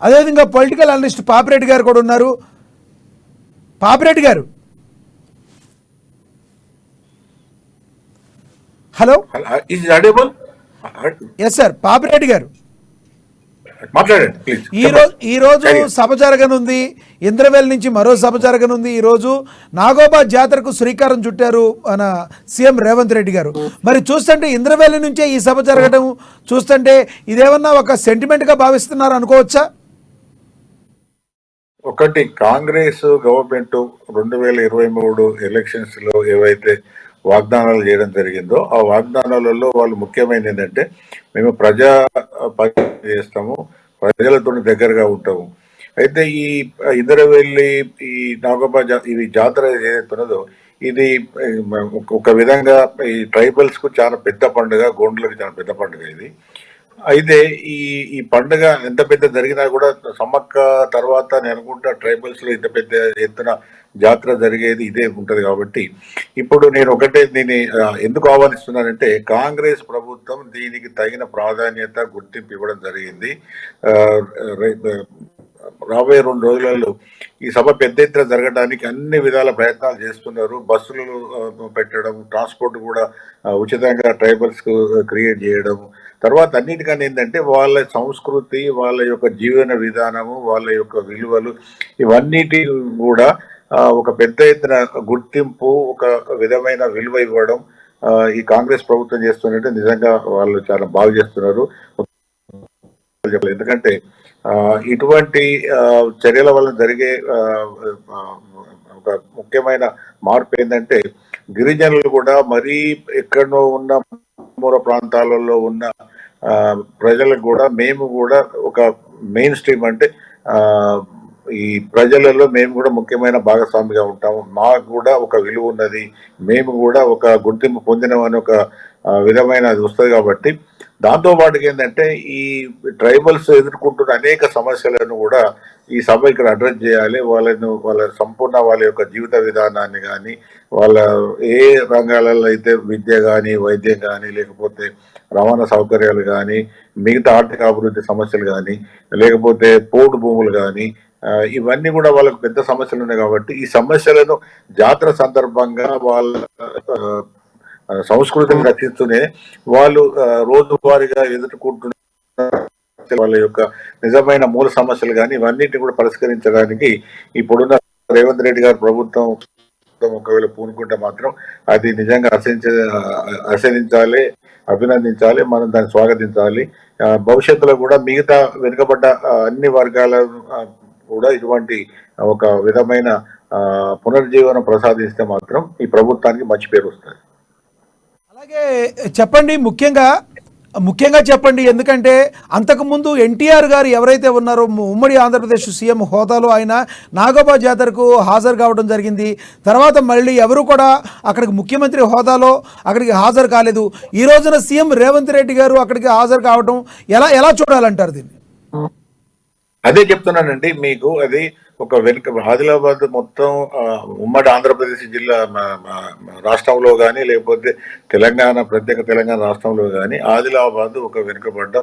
అదేవిధంగా political analyst Papireddy గారు కూడా ఉన్నారు. పాపిరెడ్డి గారు, హలో. ఎస్ సార్, పాపిరెడ్డి గారు ఈరోజు సభ జరగనుంది. ఇంద్రవెల్ నుంచి మరో సభ జరగనుంది. ఈరోజు నాగోబా జాతరకు శ్రీకారం చుట్టారు మన సీఎం రేవంత్ రెడ్డి గారు. మరి చూస్తుంటే ఇంద్రవెల్ నుంచే ఈ సభ జరగడం చూస్తుంటే ఇదేమన్నా ఒక సెంటిమెంట్గా భావిస్తున్నారు అనుకోవచ్చా? ఒకటి, కాంగ్రెస్ గవర్నమెంట్ 2023 ఎలక్షన్స్ లో ఏవైతే వాగ్దానాలు చేయడం జరిగిందో ఆ వాగ్దానాలలో వాళ్ళు ముఖ్యమైనది ఏంటంటే మేము ప్రజా పరిపాలన చేస్తాము, ప్రజలతో దగ్గరగా ఉంటాము. అయితే ఈ ఇంద్రవెల్లి, ఈ నాగోబా ఇది జాతర ఏదైతున్నదో ఇది ఒక విధంగా ఈ ట్రైబల్స్ కు చాలా పెద్ద పండుగ, గోండ్లకు చాలా పెద్ద పండుగ ఇది. అయితే ఈ పండుగ ఎంత పెద్ద జరిగినా కూడా సమ్మక్క తర్వాత నేను అనుకుంటా ట్రైబల్స్ లో ఇంత పెద్ద ఎత్తున జాతర జరిగేది ఇదే ఉంటది. కాబట్టి ఇప్పుడు నేను ఒకటే దీన్ని ఎందుకు ఆహ్వానిస్తున్నానంటే కాంగ్రెస్ ప్రభుత్వం దీనికి తగిన ప్రాధాన్యత, గుర్తింపు ఇవ్వడం జరిగింది. రాబోయే 2 రోజులలో ఈ సభ పెద్ద ఎత్తున జరగడానికి అన్ని విధాల ప్రయత్నాలు చేస్తున్నారు. బస్సులు పెట్టడం, ట్రాన్స్పోర్ట్ కూడా ఉచితంగా ట్రైబల్స్ కు క్రియేట్ చేయడం, తర్వాత అన్నిటికన్నా ఏంటంటే వాళ్ళ సంస్కృతి, వాళ్ళ యొక్క జీవన విధానము, వాళ్ళ యొక్క విలువలు ఇవన్నిటి కూడా ఒక పెద్ద ఎత్తున గుర్తింపు, ఒక విధమైన విలువ ఇవ్వడం ఈ కాంగ్రెస్ ప్రభుత్వం చేస్తున్నట్టు నిజంగా వాళ్ళు చాలా బాగా చేస్తున్నారు. ఎందుకంటే ఇటువంటి చర్యల వల్ల జరిగే ఒక ముఖ్యమైన మార్పు ఏంటంటే గిరిజనులు కూడా మరీ ఎక్కడో ఉన్న మూల ప్రాంతాలలో ఉన్న ప్రజలకు కూడా మేము కూడా ఒక మెయిన్ స్ట్రీమ్ అంటే ఈ ప్రజలలో మేము కూడా ముఖ్యమైన భాగస్వామిగా ఉంటాము, మాకు కూడా ఒక విలువ ఉన్నది, మేము కూడా ఒక గుర్తింపు పొందినామని ఒక విధమైన అది వస్తుంది. కాబట్టి దాంతో పాటుగా ఏంటంటే ఈ ట్రైబల్స్ ఎదుర్కొంటున్న అనేక సమస్యలను కూడా ఈ సభ ఇక్కడ అడ్రస్ చేయాలి. వాళ్ళ సంపూర్ణ వాళ్ళ యొక్క జీవిత విధానాన్ని కానీ, వాళ్ళ ఏ రంగాలలో అయితే విద్య కానీ, వైద్యం కానీ, లేకపోతే రవాణా సౌకర్యాలు కానీ, మిగతా ఆర్థిక అభివృద్ధి సమస్యలు కానీ, లేకపోతే పోర్టు భూములు కానీ, ఇవన్నీ కూడా వాళ్ళకు పెద్ద సమస్యలు ఉన్నాయి. కాబట్టి ఈ సమస్యలను జాతర సందర్భంగా వాళ్ళ సంస్కృతిని రక్షిస్తూనే వాళ్ళు రోజువారీగా ఎదుర్కొంటున్న వాళ్ళ యొక్క నిజమైన మూల సమస్యలు కానీ ఇవన్నిటిని కూడా పరిష్కరించడానికి ఇప్పుడున్న రేవంత్ రెడ్డి గారి ప్రభుత్వం ఒకవేళ పూనుకుంటే మాత్రం అది నిజంగా ఆశీర్వదించాలి, అభినందించాలి, మనం దాన్ని స్వాగతించాలి. భవిష్యత్తులో కూడా మిగతా వెనుకబడ్డ అన్ని వర్గాల కూడా ఇటువంటి ఒక విధమైన పునర్జీవనం ప్రసాదిస్తే మాత్రం ఈ ప్రభుత్వానికి మంచి పేరు వస్తుంది. అలాగే చెప్పండి, ముఖ్యంగా చెప్పండి, ఎందుకంటే అంతకుముందు ఎన్టీఆర్ గారు ఎవరైతే ఉన్నారో ఉమ్మడి ఆంధ్రప్రదేశ్ సీఎం హోదాలో ఆయన నాగోబా జాతరకు హాజరు కావడం జరిగింది. తర్వాత మళ్ళీ ఎవరు కూడా అక్కడికి ముఖ్యమంత్రి హోదాలో అక్కడికి హాజరు కాలేదు. ఈ రోజున సీఎం రేవంత్ రెడ్డి గారు అక్కడికి హాజరు కావడం ఎలా చూడాలంటారు దీన్ని? అదే చెప్తున్నానండి మీకు, అది ఒక ఆదిలాబాద్ మొత్తం ఉమ్మడి ఆంధ్రప్రదేశ్ జిల్లా రాష్ట్రంలో కానీ, లేకపోతే ప్రత్యేక తెలంగాణ రాష్ట్రంలో కానీ ఆదిలాబాద్ ఒక వెనుకబడ్డ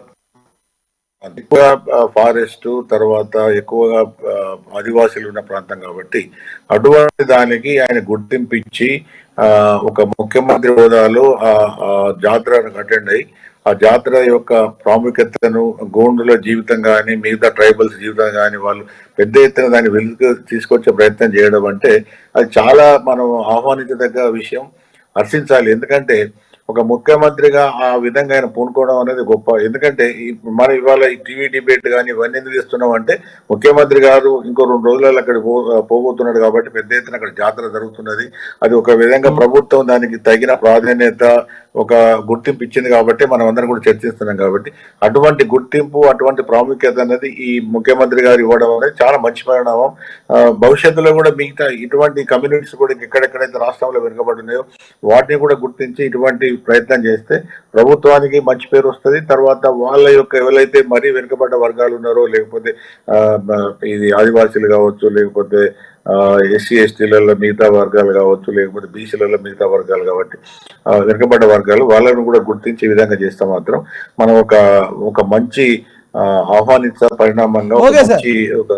ఎక్కువగా ఫారెస్ట్, తర్వాత ఎక్కువగా ఆదివాసీలు ఉన్న ప్రాంతం. కాబట్టి అటువంటి దానికి ఆయన గుర్తింపించి ఒక ముఖ్యమంత్రి హోదాలో ఆ జాతరకు అటెండ్ అయ్యి ఆ జాతర యొక్క ప్రాముఖ్యతను, గోండుల జీవితం కానీ, మిగతా ట్రైబల్స్ జీవితం కానీ వాళ్ళు పెద్ద ఎత్తున దాన్ని వెలుగు తీసుకొచ్చే ప్రయత్నం చేయడం అంటే అది చాలా మనం ఆహ్వానించదగ్గ విషయం, హర్షించాలి. ఎందుకంటే ఒక ముఖ్యమంత్రిగా ఆ విధంగా ఆయన పూనుకోవడం అనేది గొప్ప. ఎందుకంటే మనం ఇవాళ ఈ టీవీ డిబేట్ కానీ ఇవన్నీ ఎందుకు ఇస్తున్నాం అంటే ముఖ్యమంత్రి గారు ఇంకో 2 రోజులలో అక్కడ పోబోతున్నాడు కాబట్టి పెద్ద ఎత్తున అక్కడ జాతర జరుగుతున్నది. అది ఒక విధంగా ప్రభుత్వం దానికి తగిన ప్రాధాన్యత, ఒక గుర్తింపు ఇచ్చింది కాబట్టి మనం అందరం కూడా చర్చిస్తున్నాం. కాబట్టి అటువంటి గుర్తింపు, అటువంటి ప్రాముఖ్యత అనేది ఈ ముఖ్యమంత్రి గారు ఇవ్వడం అనేది చాలా మంచి పరిణామం. భవిష్యత్తులో కూడా మిగతా ఇటువంటి కమ్యూనిటీస్ కూడా ఎక్కడెక్కడైతే రాష్ట్రంలో వెనుకబడున్నాయో వాటిని కూడా గుర్తించి ఇటువంటి ప్రయత్నం చేస్తే ప్రభుత్వానికి మంచి పేరు వస్తుంది. తర్వాత వాళ్ళ యొక్క ఎవరైతే మరీ వెనుకబడ్డ వర్గాలు ఉన్నారో, లేకపోతే ఇది ఆదివాసీలు కావచ్చు, లేకపోతే ఎస్సీ ఎస్టీలలో మిగతా వర్గాలు కావచ్చు, లేకపోతే బీసీలలో మిగతా వర్గాలు, కాబట్టి వెనుకబడ్డ వర్గాలు వాళ్ళను కూడా గుర్తించే విధంగా చేస్తే మాత్రం మనం ఒక మంచి ఆహ్వానించ పరిణామంగా ఒక ఓకే సార్. మంచి ఒక